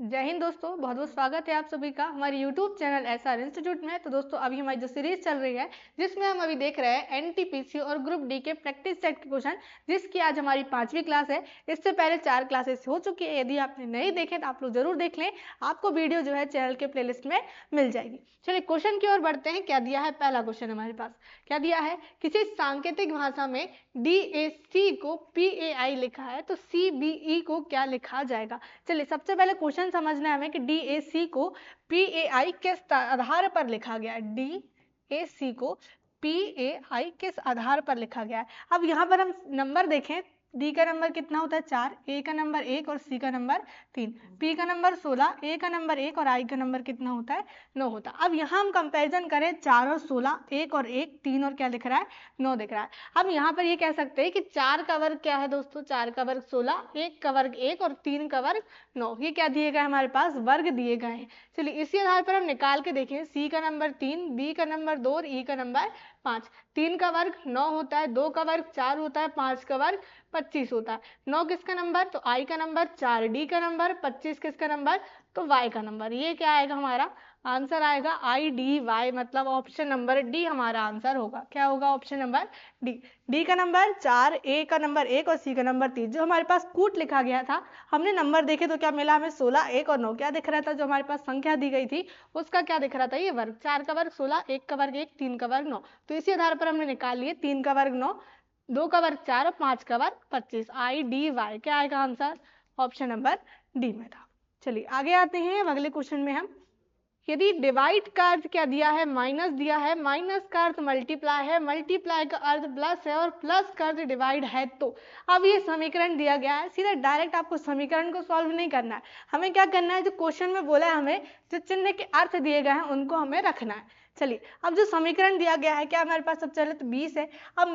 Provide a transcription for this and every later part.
जय हिंद दोस्तों, बहुत बहुत स्वागत है आप सभी का हमारे YouTube चैनल SR इंस्टीट्यूट में। तो दोस्तों अभी हमारी जो सीरीज चल रही है जिसमें हम अभी देख रहे हैं NTPC और ग्रुप डी के प्रैक्टिस सेट के क्वेश्चन, जिसकी आज हमारी 5वीं क्लास है। इससे पहले 4 क्लासेस हो चुकी है। यदि आपने नहीं देखे तो आप लोग जरूर देख लें, आपको वीडियो जो है चैनल के प्लेलिस्ट में मिल जाएगी। चलिए क्वेश्चन की ओर बढ़ते हैं। क्या दिया है? पहला क्वेश्चन हमारे पास क्या दिया है? किसी सांकेतिक भाषा में DAC को PAI लिखा है तो CBE को क्या लिखा जाएगा। चलिए सबसे पहले क्वेश्चन समझना है हमें कि DAC को PAI किस आधार पर लिखा गया है। DAC को PAI किस आधार पर लिखा गया है। अब यहाँ पर हम नंबर देखें, डी का नंबर कितना होता है 4, ए का नंबर 1 और सी का नंबर 3, पी का नंबर 16, ए का नंबर 1 और आई का नंबर कितना होता है 9 होता है। अब यहाँ हम कंपैरिजन करें 4 और 16, 1 और 1, 3 और क्या दिख रहा है 9 दिख रहा है। अब यहाँ पर ये कह सकते हैं कि 4 का वर्ग क्या है दोस्तों, 4 का वर्ग 16, 1 का वर्ग 1 और 3 का वर्ग 9। ये क्या दिए गए हमारे पास, वर्ग दिए गए हैं। चलिए इसी आधार पर हम निकाल के देखें, सी का नंबर 3, बी का नंबर 2 और ई का नंबर 5। 3 का वर्ग 9 होता है, 2 का वर्ग 4 होता है, 5 का वर्ग 25 होता है। 9 किसका नंबर, तो आई का नंबर, 4 डी का नंबर, 25 किसका नंबर, तो वाई का नंबर। ये क्या आएगा हमारा आंसर आएगा IDY, मतलब ऑप्शन नंबर डी हमारा आंसर होगा। क्या होगा ऑप्शन नंबर डी। डी का नंबर 4, ए का नंबर 1 और सी का नंबर 3। जो हमारे पास कूट लिखा गया था, हमने नंबर देखे तो क्या मिला हमें 16, 1 और 9। क्या दिख रहा था, जो हमारे पास संख्या दी गई थी उसका क्या दिख रहा था, ये वर्ग। 4 का वर्ग 16, 1 का वर्ग 1, 3 का वर्ग 9। तो इसी आधार पर हमने निकाल लिए 3 का वर्ग 9, 2 का वर्ग 4 और 5 का वर्ग 25। IDY क्या आएगा आंसर, ऑप्शन नंबर डी में था। चलिए आगे आते हैं अगले क्वेश्चन में हम। यदि डिवाइड का अर्थ क्या दिया है, माइनस दिया है, माइनस का अर्थ मल्टीप्लाई है, मल्टीप्लाई का अर्थ प्लस है और प्लस का अर्थ डिवाइड है, तो अब ये समीकरण दिया गया है। सीधा डायरेक्ट आपको समीकरण को सॉल्व नहीं करना है, हमें क्या करना है, जो क्वेश्चन में बोला है हमें जो चिन्ह के अर्थ दिए गए हैं उनको हमें रखना है। चलिए अब जो समीकरण दिया गया है, क्या हमारे पास सबसे पहले तो 20 है। अब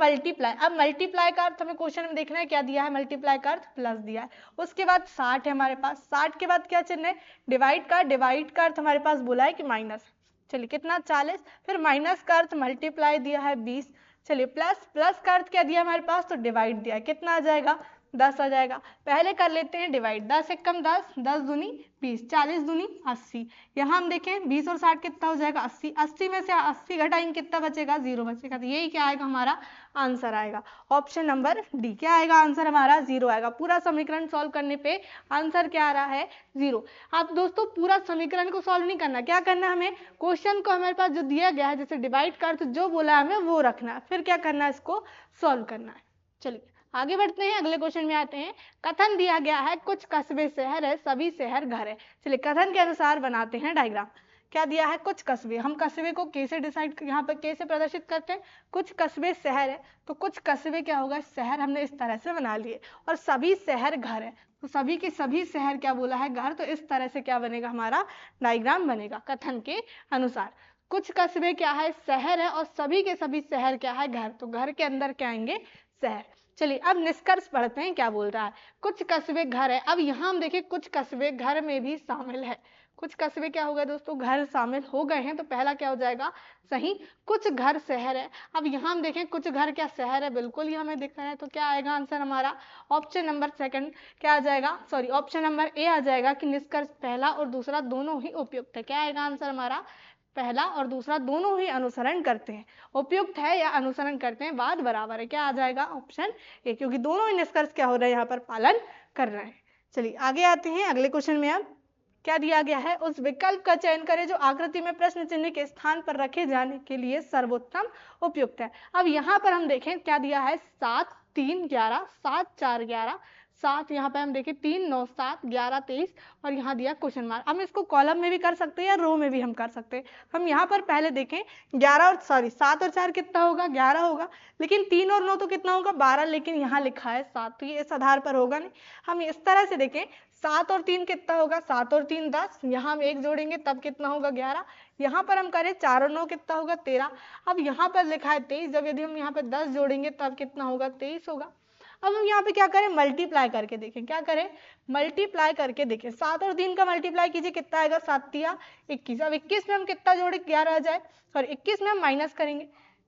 मल्टीप्लाई का अर्थ हमें क्वेश्चन में देखना है, क्या दिया है, मल्टीप्लाई का अर्थ प्लस दिया है। उसके बाद 60 है हमारे पास, 60 के बाद क्या चिन्ह है, डिवाइड का अर्थ हमारे पास बोला है कि माइनस। चलिए कितना 40, फिर माइनस का अर्थ मल्टीप्लाई दिया है 20। चलिए प्लस का अर्थ क्या दिया हमारे पास, तो डिवाइड दिया है। कितना आ जाएगा 10 आ जाएगा। पहले कर लेते हैं डिवाइड, 10 एक कम 10, 10 दूनी 20, 40 दूनी 80। यहाँ हम देखें 20 और 60 कितना हो जाएगा 80, 80 में से 80 घटाएंगे कितना बचेगा, 0 बचेगा। तो यही क्या आएगा हमारा आंसर आएगा ऑप्शन नंबर डी। क्या आएगा आंसर हमारा, 0 आएगा। पूरा समीकरण सॉल्व करने पे आंसर क्या आ रहा है, 0। आप दोस्तों पूरा समीकरण को सॉल्व नहीं करना, क्या करना है हमें, क्वेश्चन को हमारे पास जो दिया गया है जैसे डिवाइड का अर्थ जो बोला है हमें वो रखना है, फिर क्या करना है, इसको सॉल्व करना है। चलिए आगे बढ़ते हैं, अगले क्वेश्चन में आते हैं। कथन दिया गया है कुछ कस्बे शहर है, सभी शहर घर है। चलिए कथन के अनुसार बनाते हैं डायग्राम। क्या दिया है, कुछ कस्बे, हम कस्बे को कैसे डिसाइड, यहाँ पर कैसे प्रदर्शित करते हैं, कुछ कस्बे शहर है तो कुछ कस्बे क्या होगा, शहर हमने इस तरह से बना लिए। और सभी शहर घर है तो सभी के सभी शहर क्या बोला है, घर। तो इस तरह से क्या बनेगा हमारा डायग्राम बनेगा कथन के अनुसार। कुछ कस्बे क्या है, शहर है और सभी के सभी शहर क्या है, घर। तो घर के अंदर क्या आएंगे, शहर। चलिए अब निष्कर्ष पढ़ते हैं क्या बोल रहा है। कुछ कस्बे घर है, अब यहाँ हम देखें कुछ कस्बे घर में भी शामिल है। कुछ कस्बे क्या हो गए दोस्तों, घर शामिल हो गए हैं, तो पहला क्या हो जाएगा सही, कुछ घर शहर है। अब यहाँ हम देखें कुछ घर क्या शहर है, बिल्कुल ही हमें दिख रहा है। तो क्या आएगा आंसर हमारा ऑप्शन नंबर सेकंड, क्या आ जाएगा, सॉरी ऑप्शन नंबर ए आ जाएगा कि निष्कर्ष पहला और दूसरा दोनों ही उपयुक्त है। क्या आएगा आंसर हमारा, पहला और दूसरा दोनों ही अनुसरण करते हैं। उपयुक्त है या अनुसरण करते हैं, बात बराबर है। क्या आ जाएगा ऑप्शन ए, क्योंकि दोनों ही निष्कर्ष क्या हो रहे हैं यहाँ पर पालन कर रहे हैं। चलिए आगे आते हैं अगले क्वेश्चन में। अब क्या दिया गया है, उस विकल्प का चयन करें जो आकृति में प्रश्न चिन्ह के स्थान पर रखे जाने के लिए सर्वोत्तम उपयुक्त है। अब यहाँ पर हम देखें क्या दिया है, 7 3 11, 7 4 11, 7 यहाँ पे हम देखें 3 9 7 11 23 और यहाँ दिया क्वेश्चन मार्क। हम इसको कॉलम में भी कर सकते हैं या रो में भी हम कर सकते हैं। हम यहाँ पर पहले देखें 11 और 7 और 4 कितना होगा, 11 होगा, लेकिन 3 और 9 तो कितना होगा 12, लेकिन यहाँ लिखा है 7, तो ये इस आधार पर होगा नहीं। हम इस तरह से देखें 7 और 3 कितना होगा, 7 और 3 10, यहाँ हम 1 जोड़ेंगे तब कितना होगा 11। यहाँ पर हम करें 4 और 9 कितना होगा 13। अब यहाँ पर लिखा है 23, जब यदि हम यहाँ पर 10 जोड़ेंगे तब कितना होगा 23 होगा। अब हम यहाँ पे क्या करें, मल्टीप्लाई करके देखें। क्या करें, मल्टीप्लाई करके देखें। 7 और 3 का मल्टीप्लाई कीजिए, कितना आएगा, 7 तिया 21। अब 21 में हम कितना जोड़े, 11 आ जाए, और 21 में हम माइनस करेंगे,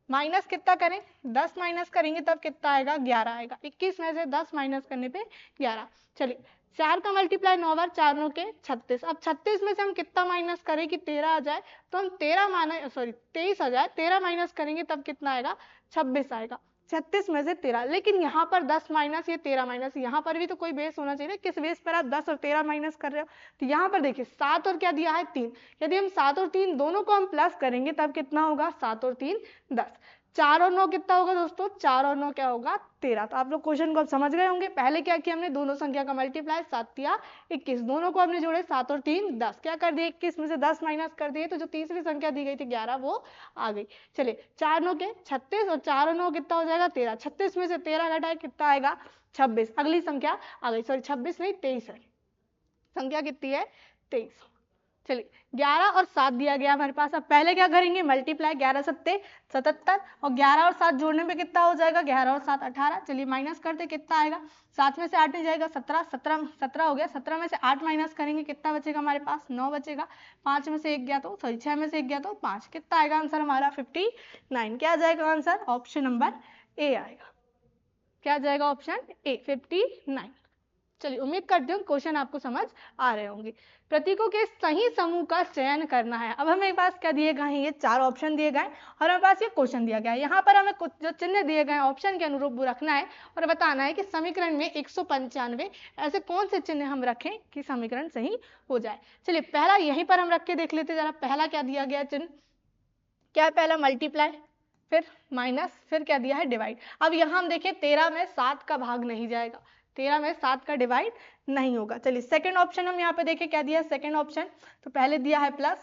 माइनस कितना करें, 10 माइनस करेंगे तब कितना आएगा, 11 आएगा। 21 में से 10 माइनस करने पे 11। चलिए 4 का मल्टीप्लाई 9 बार, 4 9 के 36। अब 36 में से हम कितना माइनस करें कि 13 आ जाए, तो हम 23 आ जाए, 13 माइनस करेंगे तब कितना आएगा, 26 आएगा। 36 में से 13, लेकिन यहाँ पर 10 माइनस, ये 13 माइनस, यहाँ पर भी तो कोई बेस होना चाहिए, किस बेस पर आप 10 और 13 माइनस कर रहे हो। तो यहाँ पर देखिए 7 और क्या दिया है 3, यदि हम 7 और 3 दोनों को हम प्लस करेंगे तब कितना होगा, 7 और 3 10, 4 और 9 कितना होगा दोस्तों, 4 और 9 क्या होगा 13। तो आप लोग क्वेश्चन को अब समझ गए होंगे। पहले क्या किया हमने, दोनों संख्या का मल्टीप्लाई, 7 या 21, दोनों को हमने जोड़े, 7 और 3 10, क्या कर दिए 21 में से 10 माइनस कर दिए, तो जो तीसरी संख्या दी गई थी 11 वो आ गई। चलिए 4 9 के 36 और 4 और 9 कितना हो जाएगा 13, 36 में से 13 घटाए कितना आएगा 26, अगली संख्या आ गई, सॉरी 26 नहीं 23 है, संख्या कितनी है 23। चलिए 11 और 7 दिया गया हमारे पास। अब पहले क्या करेंगे, मल्टीप्लाई, 11 सत्ते 77 और 11 और 7 जोड़ने पे कितना हो जाएगा, 11 और 7 18। चलिए माइनस करते कितना आएगा, 7 में से 8 नहीं जाएगा, 17 हो गया, 17 में से 8 माइनस करेंगे कितना बचेगा हमारे पास, 9 बचेगा। 5 में से 1 गया तो, सॉरी 6 में से 1 गया तो 5, कितना आएगा आंसर हमारा 59। क्या आ जाएगा आंसर, ऑप्शन नंबर ए आएगा। क्या आ जाएगा, ऑप्शन ए 59। चलिए उम्मीद करती हूँ क्वेश्चन आपको समझ आ रहे होंगे। प्रतीकों के सही समूह का चयन करना है। अब हमें पास क्या दिए गए हैं, ये 4 ऑप्शन दिए गए और हमारे पास ये क्वेश्चन दिया गया है। यहाँ पर हमें कुछ जो चिन्ह दिए गए हैं ऑप्शन के अनुरूप वो रखना है और बताना है कि समीकरण में 195 ऐसे कौन से चिन्ह हम रखें कि समीकरण सही हो जाए। चलिए पहला यहीं पर हम रख के देख लेते जरा, पहला क्या दिया गया चिन्ह, क्या है पहला, मल्टीप्लाई, फिर माइनस, फिर क्या दिया है डिवाइड। अब यहाँ हम देखें 13 में 7 का भाग नहीं जाएगा, 13 में 7 का डिवाइड नहीं होगा। चलिए सेकंड ऑप्शन हम यहाँ पे देखें क्या दिया, सेकंड ऑप्शन तो पहले दिया है प्लस,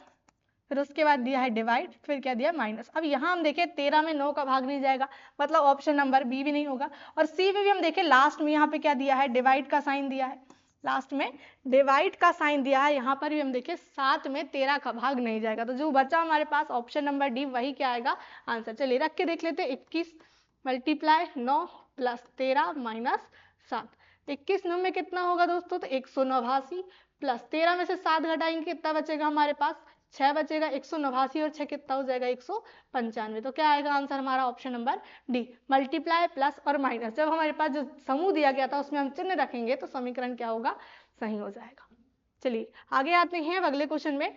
फिर उसके बाद दिया है डिवाइड, फिर क्या दिया माइनस। अब यहाँ हम देखें 13 में 9 का भाग नहीं जाएगा, मतलब ऑप्शन नंबर बी भी नहीं होगा। और सी में भी हम देखें लास्ट में यहाँ पे क्या दिया है, डिवाइड का साइन दिया है, लास्ट में डिवाइड का साइन दिया है, यहाँ पर भी हम देखें 7 में 13 का भाग नहीं जाएगा, तो जो बचा हमारे पास ऑप्शन नंबर डी वही क्या आएगा आंसर। चलिए रख के देख लेते, 21 मल्टीप्लाई 9 प्लस 13 माइनस 7, 21 9 में कितना होगा दोस्तों, तो 189 प्लस 13 में से 7 घटाएंगे कितना बचेगा हमारे पास, 6 बचेगा, 189 और 6 कितना हो जाएगा 195। तो क्या आएगा आंसर हमारा option number D, multiply plus और माइनस। जब हमारे पास जो समूह दिया गया था उसमें हम चिन्ह रखेंगे तो समीकरण क्या होगा, सही हो जाएगा। चलिए आगे आते हैं अगले क्वेश्चन में।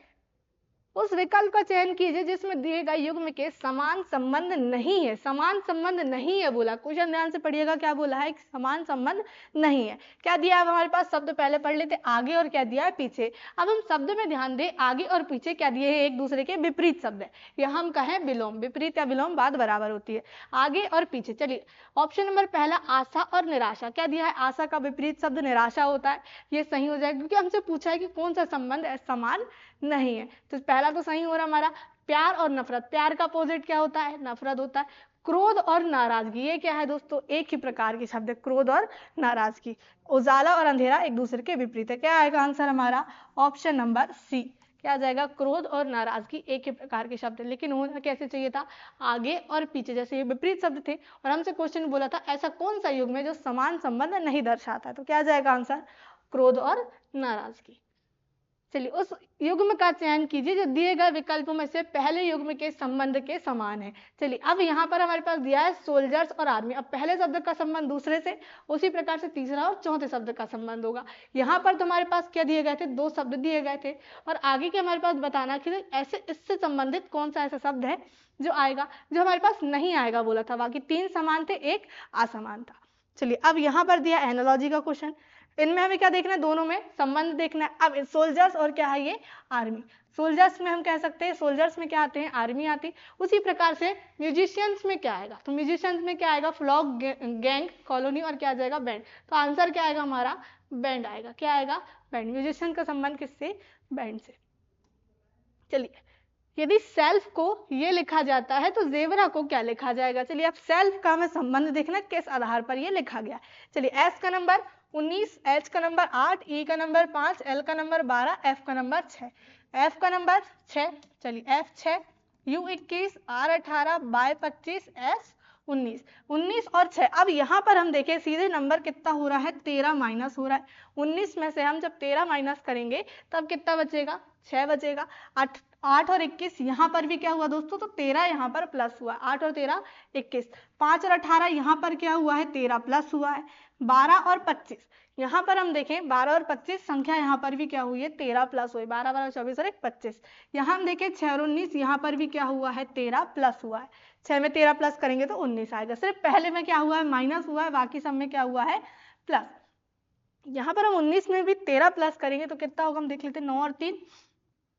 उस विकल्प का चयन कीजिए जिसमें दिए गए युग्म के समान संबंध नहीं है। समान संबंध नहीं है बोला, क्वेश्चन ध्यान से पढ़िएगा, क्या बोला है, समान संबंध नहीं है। क्या दिया है हमारे पास, शब्द पहले पढ़ लेते, आगे और क्या दिया है पीछे। अब हम शब्द में ध्यान दें, आगे और पीछे क्या दिए हैं, एक दूसरे के विपरीत शब्द है, या हम कहें विलोम, विपरीत या विलोम बात बराबर होती है, आगे और पीछे। चलिए ऑप्शन नंबर पहला आशा और निराशा, क्या दिया है, आशा का विपरीत शब्द निराशा होता है, ये सही हो जाएगा क्योंकि हमसे पूछा है कि कौन सा संबंध समान नहीं है, तो पहला तो सही हो रहा हमारा। प्यार और नफरत, प्यार का अपोजिट क्या होता है, नफरत होता है। क्रोध और नाराजगी, ये क्या है दोस्तों, एक ही प्रकार के शब्द है, क्रोध और नाराजगी। उजाला और अंधेरा एक दूसरे के विपरीत है, क्या आएगा आंसर हमारा ऑप्शन नंबर सी, क्या आ जाएगा, क्रोध और नाराजगी एक ही प्रकार के शब्द है, लेकिन होना कैसे चाहिए था, आगे और पीछे, जैसे ये विपरीत शब्द थे। और हमसे क्वेश्चन बोला था ऐसा कौन सा युग्म है जो समान संबंध नहीं दर्शाता है, तो क्या आ जाएगा आंसर, क्रोध और नाराजगी। चलिए उस युग्म का चयन कीजिए जो दिए गए विकल्पों में से पहले युग्म के संबंध के समान है। चलिए अब यहाँ पर हमारे पास दिया है सोल्जर्स और आर्मी। अब पहले शब्द का संबंध दूसरे से, उसी प्रकार से तीसरा और चौथे शब्द का संबंध होगा। यहाँ पर तो हमारे पास क्या दिए गए थे, 2 शब्द दिए गए थे और आगे के हमारे पास बताना कि ऐसे इससे संबंधित कौन सा ऐसा शब्द है जो आएगा, जो हमारे पास नहीं आएगा बोला था। बाकी 3 समान थे, 1 असमान था। चलिए अब यहाँ पर दिया एनालॉजी का क्वेश्चन, इनमें हमें क्या देखना है, दोनों में संबंध देखना है। अब सोल्जर्स और क्या है ये आर्मी, सोल्जर्स में हम कह सकते हैं, सोल्जर्स में क्या आते हैं, आर्मी आती। उसी प्रकार से म्यूजिशियंस में क्या आएगा, तो म्यूजिशियंस में क्या आएगा, फ्लॉक, गैंग, कॉलोनी और क्या आ जाएगा बैंड। तो आंसर क्या आएगा हमारा, बैंड आएगा। क्या आएगा, बैंड। म्यूजिशियन का संबंध किससे, बैंड से। चलिए यदि सेल्फ को ये लिखा जाता है तो जेबरा को क्या लिखा जाएगा। चलिए अब सेल्फ का हमें संबंध देखना किस आधार पर ये लिखा गया। चलिए एस का नंबर 19, एच का नंबर 8, ई का नंबर 5, एल का नंबर 12, एफ का नंबर 6। एफ का नंबर 6, चलिए F 6, U 21, R 18, Y 25, S 19, 19 और 6। अब यहाँ पर हम देखें सीधे नंबर कितना हो रहा है, 13 माइनस हो रहा है। 19 में से हम जब 13 माइनस करेंगे तब कितना बचेगा, 6 बचेगा। 8 और 21 यहाँ पर भी क्या हुआ दोस्तों, तो 13 यहाँ पर प्लस हुआ, 8 और 13 21। 5 और 18 यहाँ पर क्या हुआ है, 13 प्लस हुआ है। 12 और 25, यहाँ पर हम देखें 12 और 25 संख्या यहाँ पर भी क्या हुई है 13 प्लस हुई, 12 12 24 और 1 25। यहाँ हम देखें 6 और 19, यहाँ पर भी क्या हुआ है 13 प्लस हुआ है, 6 में 13 प्लस करेंगे तो 19 आएगा। सिर्फ पहले में क्या हुआ है माइनस हुआ है, बाकी सब में क्या हुआ है प्लस। यहाँ पर हम 19 में भी 13 प्लस करेंगे तो कितना होगा हम देख लेते हैं, 9 और 3,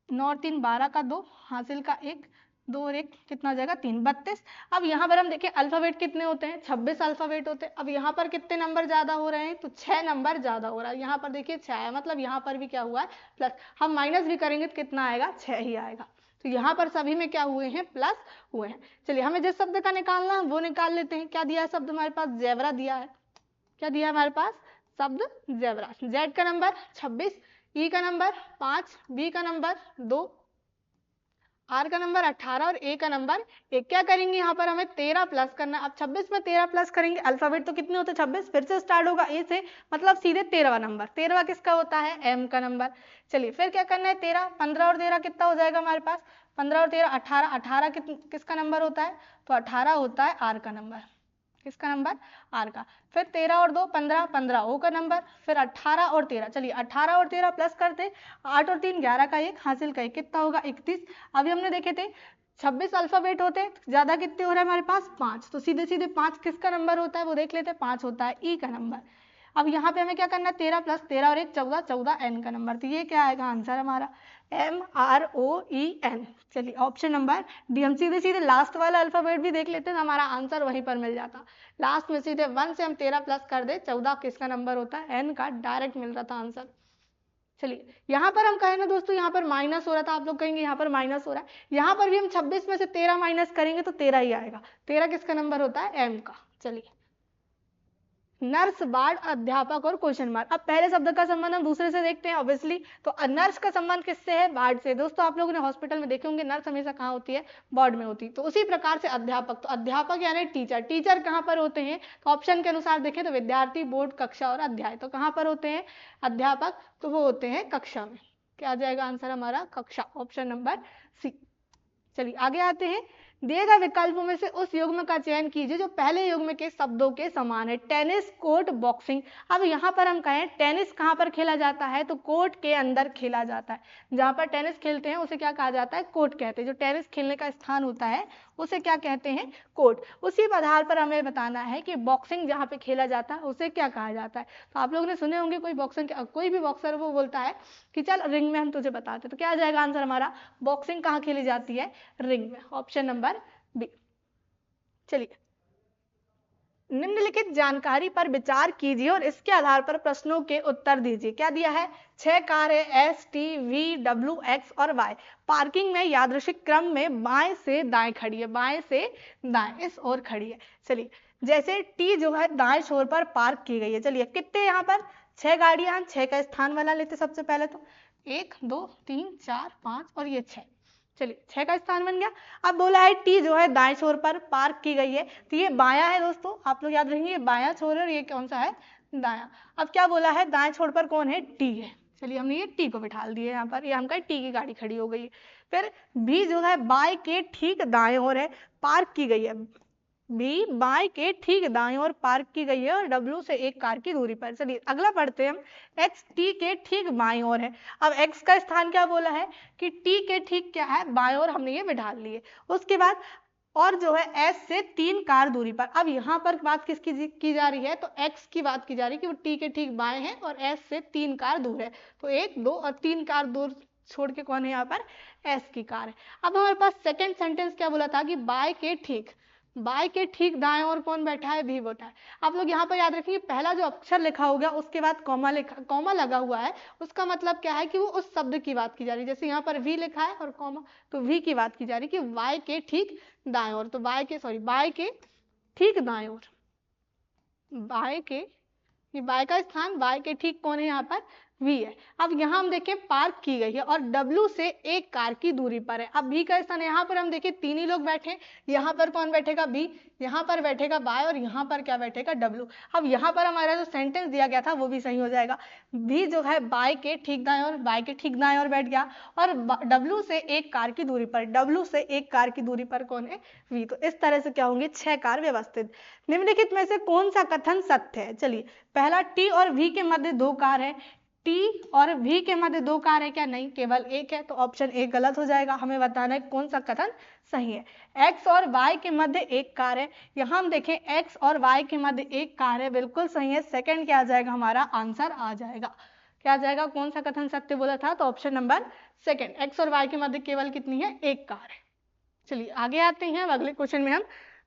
9 और 3 12 का 2, हासिल का 1, 2 और 1 कितना हो जाएगा 3, 32। अब यहाँ पर हम देखें अल्फाबेट कितने होते हैं 26 अल्फाबेट होते हैं। अब यहाँ पर कितने नंबर ज़्यादा हो रहे हैं तो 6 नंबर ज़्यादा हो रहा है। यहाँ पर देखिए 6 है, मतलब यहाँ पर भी क्या हुआ है प्लस। हम माइनस भी करेंगे तो कितना आएगा 6 ही आएगा। तो यहाँ पर सभी में क्या हुए हैं प्लस हुए हैं। चलिए हमें जिस शब्द का निकालना है वो निकाल लेते हैं। क्या दिया है शब्द हमारे पास, जेवरा दिया है। क्या दिया है हमारे पास शब्द जेवरा। जेड का नंबर 26, ई का नंबर 5, बी का नंबर 2, आर का नंबर 18 और ए का नंबर 1। क्या करेंगे यहाँ पर हमें 13 प्लस करना है। अब 26 में 13 प्लस करेंगे, अल्फाबेट तो कितने होते हैं 26, फिर से स्टार्ट होगा ए से, मतलब सीधे 13वां नंबर। 13वां किसका होता है एम का नंबर। चलिए फिर क्या करना है 13, 15 और 13 कितना हो जाएगा हमारे पास, 15 और 13 18, 18 किसका नंबर होता है तो 18 होता है आर का नंबर। किसका नंबर आर का। फिर 13 और 2 15, 15 ओ का नंबर। फिर 18 और 13, चलिए 18 और 13 प्लस करते, 8 और 3 11 का 1, हासिल का 1 कितना होगा 31। अभी हमने देखे थे 26 अल्फाबेट होते हैं, ज्यादा कितने हो रहे हैं हमारे पास 5, तो सीधे सीधे 5 किसका नंबर होता है वो देख लेते हैं, 5 होता है ई का नंबर। अब यहाँ पे हमें क्या करना है 13 प्लस 13 और 1 14, 14 एन का नंबर। तो ये क्या आएगा आंसर हमारा MROEN। चलिए ऑप्शन नंबर डी। हम सीधे सीधे लास्ट वाला अल्फाबेट भी देख लेते हैं तो हमारा आंसर वहीं पर मिल जाता। लास्ट में सीधे 1 से हम 13 प्लस कर दे, 14 किसका नंबर होता है एन का, डायरेक्ट मिल रहा था आंसर। चलिए यहाँ पर हम कहें ना दोस्तों, यहाँ पर माइनस हो रहा था, आप लोग कहेंगे यहाँ पर माइनस हो रहा है। यहाँ पर भी हम 26 में से 13 माइनस करेंगे तो 13 ही आएगा। 13 किसका नंबर होता है एम का। चलिए नर्स, बार्ड, अध्यापक और क्वेश्चन मार्क। अब पहले शब्द का संबंध हम दूसरे से देखते हैं ऑब्वियसली। तो नर्स का संबंध किससे है बार्ड से। दोस्तों आप लोगों ने हॉस्पिटल में देखे होंगे नर्स हमेशा कहाँ होती है वार्ड में होती है। तो उसी प्रकार से अध्यापक, तो अध्यापक यानी टीचर। टीचर कहाँ पर होते हैं तो ऑप्शन के अनुसार देखें तो विद्यार्थी, बोर्ड, कक्षा और अध्याय। तो कहाँ पर होते हैं अध्यापक, तो वो होते हैं कक्षा में। क्या आ जाएगा आंसर हमारा कक्षा, ऑप्शन नंबर सी। चलिए आगे आते हैं। दिए गए विकल्पों में से उस युग्म का चयन कीजिए जो पहले युग्म के शब्दों के समान है। Tennis, court, boxing. अब यहाँ पर हम कहें टेनिस कहाँ पर खेला जाता है तो कोर्ट के अंदर खेला जाता है। जहाँ पर टेनिस खेलते हैं उसे क्या कहा जाता है कोर्ट कहते हैं। जो टेनिस खेलने का स्थान होता है उसे क्या कहते हैं कोर्ट। उसी आधार पर हमें बताना है कि बॉक्सिंग जहाँ पे खेला जाता है उसे क्या कहा जाता है। तो आप लोगों ने सुने होंगे कोई भी बॉक्सर वो बोलता है कि चल रिंग में हम तुझे बताते। तो क्या आ जाएगा आंसर हमारा, बॉक्सिंग कहाँ खेली जाती है रिंग में, ऑप्शन नंबर बी। चलिए निम्नलिखित जानकारी पर विचार कीजिए और इसके आधार पर प्रश्नों के उत्तर दीजिए। क्या दिया है 6 कार है S, T, V, W, X और वाई पार्किंग में यादृशिक क्रम में बाएं से दाएं खड़ी है, बाएं से दाएं इस ओर खड़ी है। चलिए जैसे टी जो है दाएं छोर पर पार्क की गई है। चलिए कितने यहाँ पर 6 गाड़ियां हैं, 6 का स्थान वाला लेते सबसे पहले तो 1 2 3 4 5 और ये 6। चलिए 6 का स्थान बन गया। अब बोला है टी जो है दाएं छोर पर पार्क की गई है, तो ये बायां है दोस्तों, आप लोग याद रखेंगे ये बायां छोर है और ये कौन सा है दायां। अब क्या बोला है दाएं छोर पर कौन है टी है। चलिए हमने ये टी को बिठा दिए यहाँ पर, ये हम कहें टी की गाड़ी खड़ी हो गई है। फिर बी जो है बाय के ठीक दाएं ओर है, पार्क की गई है। बी बाय के ठीक दाएं ओर पार्क की गई है और डब्ल्यू से 1 कार की दूरी पर। चलिए अगला पढ़ते हैं हम। एक्स टी के ठीक बाएं ओर है। अब एक्स का स्थान क्या बोला है कि टी के ठीक क्या है बाएं ओर, हमने ये बिठा लिए। उसके बाद और जो है एस से 3 कार दूरी पर। अब यहाँ पर बात किसकी की जा रही है तो एक्स की बात की जा रही है कि वो टी के ठीक बाएं है और एस से 3 कार दूर है। तो 1 2 और 3 कार दूर छोड़ के कौन है यहाँ पर एस की कार है। अब हमारे पास सेकेंड सेंटेंस क्या बोला था कि बाय के ठीक दाएं और कौन बैठा है भी बैठा है। आप लोग यहाँ पर याद रखिए पहला जो अक्षर लिखा होगा उसके बाद कॉमा लगा हुआ है, उसका मतलब क्या है कि वो उस शब्द की बात की जा रही है। जैसे यहाँ पर वी लिखा है और कॉमा, तो वी की बात की जा रही है कि वाई के ठीक दाएं ओर। तो बाय के ठीक दाएं ओर, बाय के, ये बाय का स्थान, बाय के ठीक कौन है यहाँ पर V है। अब यहाँ हम देखें पार्क की गई है और W से 1 कार की दूरी पर है। अब B का स्थान यहाँ पर हम देखें 3 ही लोग बैठे, यहाँ पर कौन बैठेगा B, यहाँ पर बैठेगा Y और यहाँ पर क्या बैठेगा W। अब यहाँ पर हमारा जो सेंटेंस दिया गया था वो भी सही हो जाएगा। B जो है Y के ठीक दाएं और Y के ठीक दाएं और बैठ गया और W से 1 कार की दूरी पर, W से 1 कार की दूरी पर कौन है V। तो इस तरह से क्या होंगे 6 कार व्यवस्थित। निम्नलिखित में से कौन सा कथन सत्य है? चलिए, पहला T और V के मध्य 2 कार है। T और V के मध्य 2 कार है क्या? नहीं, केवल एक है, तो ऑप्शन ए गलत हो जाएगा। हमें बताना है कौन सा कथन सही है। X और Y के मध्य 1 कार है, यहाँ हम देखें X और Y के मध्य 1 कार है, बिल्कुल सही है। सेकंड क्या आ जाएगा? हमारा आंसर आ जाएगा। क्या आ जाएगा? कौन सा कथन सत्य बोला था? तो ऑप्शन नंबर सेकंड, X और Y के मध्य केवल कितनी है? 1 कार है। चलिए आगे आते हैं। अगले क्वेश्चन में हम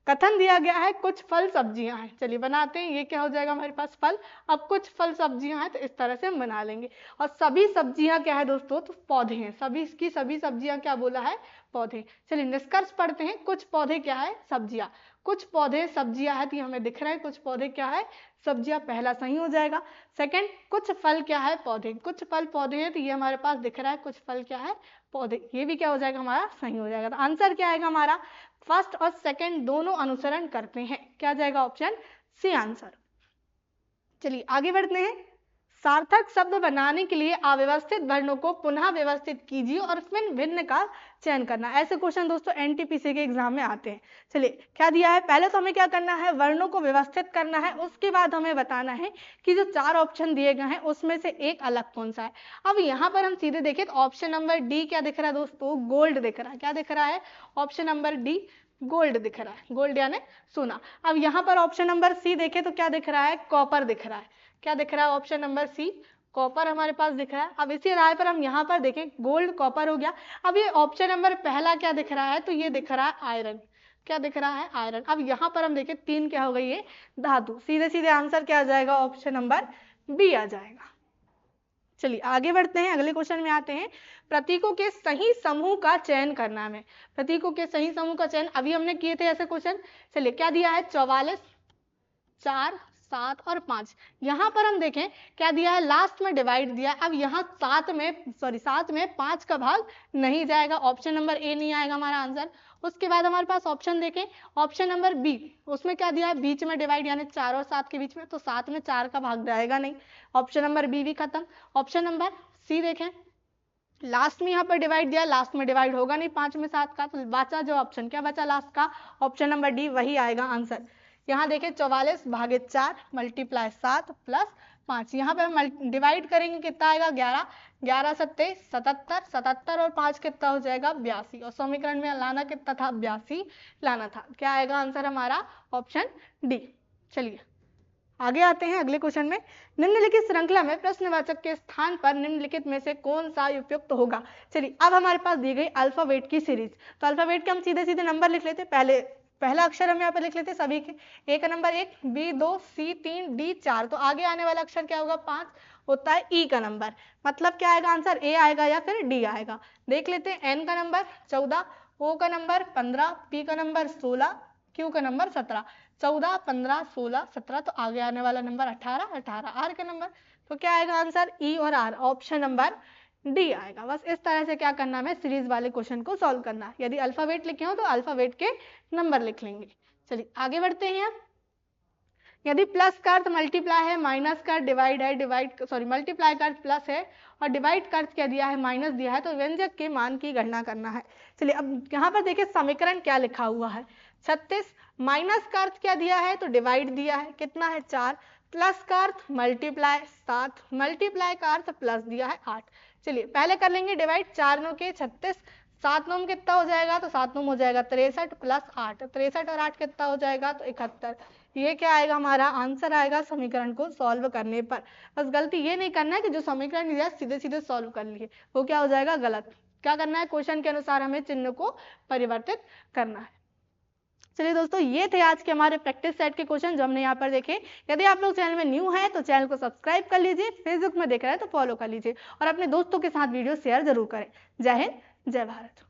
कथन दिया गया है कुछ फल सब्जियां हैं। चलिए बनाते हैं। ये क्या हो जाएगा हमारे पास? फल। अब कुछ फल सब्जियां हैं तो इस तरह से हम बना लेंगे। और सभी सब्जियां क्या है दोस्तों? तो पौधे हैं। सभी की सभी सब्जियां क्या बोला है? पौधे। चलिए निष्कर्ष पढ़ते हैं। कुछ पौधे क्या है? सब्जियां। कुछ पौधे सब्जियां है तो ये हमें दिख रहा है कुछ पौधे क्या है? सब्जियां। पहला सही हो जाएगा। सेकंड, कुछ फल क्या है? पौधे। कुछ फल पौधे हैं तो ये हमारे पास दिख रहा है कुछ फल क्या है? पौधे। ये भी क्या हो जाएगा? हमारा सही हो जाएगा। तो आंसर क्या आएगा हमारा? फर्स्ट और सेकंड दोनों अनुसरण करते हैं। क्या जाएगा? Option C answer. चलिए आगे बढ़ते हैं। सार्थक शब्द बनाने के लिए अव्यवस्थित वर्णों को पुनः व्यवस्थित कीजिए और फिर भिन्न का चयन करना। ऐसे क्वेश्चन दोस्तों एनटीपीसी के एग्जाम में आते हैं। चलिए क्या दिया है? पहले तो हमें क्या करना है? वर्णों को व्यवस्थित करना है। उसके बाद हमें बताना है कि जो 4 ऑप्शन दिए गए हैं उसमें से एक अलग कौन सा है। अब यहाँ पर हम सीधे देखें तो ऑप्शन नंबर डी क्या दिख रहा है दोस्तों? गोल्ड दिख रहा है। क्या दिख रहा है? ऑप्शन नंबर डी गोल्ड दिख रहा है। गोल्ड यानी सोना। अब यहाँ पर ऑप्शन नंबर सी देखें तो क्या दिख रहा है? कॉपर दिख रहा है। क्या दिख रहा है? ऑप्शन नंबर सी कॉपर हमारे पास दिख रहा है। अब इसी राय पर हम यहाँ पर देखें गोल्ड कॉपर हो गया। अब ये ऑप्शन नंबर पहला क्या दिख रहा है? तो ये दिख रहा है आयरन। क्या दिख रहा है? आयरन। अब यहाँ पर हम देखें 3 क्या हो गई? ये धातु। सीधे सीधे आंसर क्या आ जाएगा? ऑप्शन नंबर बी आ जाएगा। चलिए आगे बढ़ते हैं। अगले क्वेश्चन में आते हैं। प्रतीकों के सही समूह का चयन करना है। प्रतीकों के सही समूह का चयन अभी हमने किए थे ऐसे क्वेश्चन। चलिए क्या दिया है? 44, 4, 7 और 5। यहाँ पर हम देखें क्या दिया है? लास्ट में डिवाइड दिया है। अब यहाँ 7 में 5 का भाग नहीं जाएगा। ऑप्शन नंबर ए नहीं आएगा हमारा आंसर। उसके बाद हमारे पास ऑप्शन देखें, ऑप्शन नंबर बी, उसमें क्या दिया है? बीच में डिवाइड यानी 4 और 7 के बीच में, तो 7 में 4 का भाग जाएगा नहीं। ऑप्शन नंबर बी भी खत्म। ऑप्शन नंबर सी देखें, लास्ट में यहाँ पर डिवाइड दिया, लास्ट में डिवाइड होगा नहीं 5 में 7 का, तो बचा जो ऑप्शन क्या बचा लास्ट का? ऑप्शन नंबर डी वही आएगा आंसर। यहाँ देखें 44 भागे 4 मल्टीप्लाई 7 प्लस 5। यहाँ पे हम डिवाइड करेंगे कितना आएगा? 11। 11 सत्ते 77, 77 और 5 कितना हो जाएगा? 82। और समीकरण में लाना कितना था? 82 लाना था। क्या आएगा आंसर हमारा? Option D. चलिए आगे आते हैं अगले क्वेश्चन में। निम्नलिखित श्रृंखला में प्रश्नवाचक के स्थान पर निम्नलिखित में से कौन सा उपयुक्त होगा? चलिए अब हमारे पास दी गई अल्फाबेट की सीरीज, तो अल्फाबेट के हम सीधे सीधे नंबर लिख लेते। पहला अक्षर हम यहाँ पे लिख लेते सभी के। ए का नंबर 1, बी 2, सी 3, डी 4। तो आगे आने वाला अक्षर क्या होगा? 5 होता है ई का नंबर। मतलब क्या आएगा आंसर? ए आएगा या फिर डी आएगा? देख लेते हैं। एन का नंबर 14, ओ का नंबर 15, पी का नंबर 16, क्यू का नंबर 17। 14, 15, 16, 17। तो आगे आने वाला नंबर 18, 18 आर का नंबर। तो क्या आएगा आंसर? ई और आर, ऑप्शन नंबर डी आएगा। बस इस तरह से क्या करना है? सीरीज वाले क्वेश्चन को सॉल्व करना है। यदि अल्फाबेट लिखे हो तो अल्फाबेट के नंबर लिख लेंगे। चलिए आगे बढ़ते हैं। यदि प्लस का अर्थ मल्टीप्लाई है, माइनस का डिवाइड है, मल्टीप्लाई का अर्थ प्लस है और डिवाइड का अर्थ क्या दिया है? माइनस दिया है, तो व्यंजक के मान की गणना करना है। चलिए अब यहाँ पर देखिए समीकरण क्या लिखा हुआ है? 36। माइनस का अर्थ क्या दिया है? तो डिवाइड दिया है, कितना है? 4। प्लस का अर्थ मल्टीप्लाई 7, मल्टीप्लाई का अर्थ प्लस दिया है 8। चलिए पहले कर लेंगे डिवाइड। 4 9 के 36, 7 9 में कितना हो जाएगा? तो 7 9 हो जाएगा 63 प्लस 8, 63 और 8 कितना हो जाएगा? तो 71। ये क्या आएगा हमारा? आंसर आएगा समीकरण को सॉल्व करने पर। बस गलती ये नहीं करना है कि जो समीकरण दिया सीधे सीधे सॉल्व कर लिए, वो क्या हो जाएगा? गलत। क्या करना है? क्वेश्चन के अनुसार हमें चिन्ह को परिवर्तित करना है। चलिए दोस्तों ये थे आज के हमारे प्रैक्टिस सेट के क्वेश्चन जो हमने यहाँ पर देखे। यदि आप लोग चैनल में न्यू हैं तो चैनल को सब्सक्राइब कर लीजिए, फेसबुक में देख रहे हैं तो फॉलो कर लीजिए और अपने दोस्तों के साथ वीडियो शेयर जरूर करें। जय हिंद, जय भारत।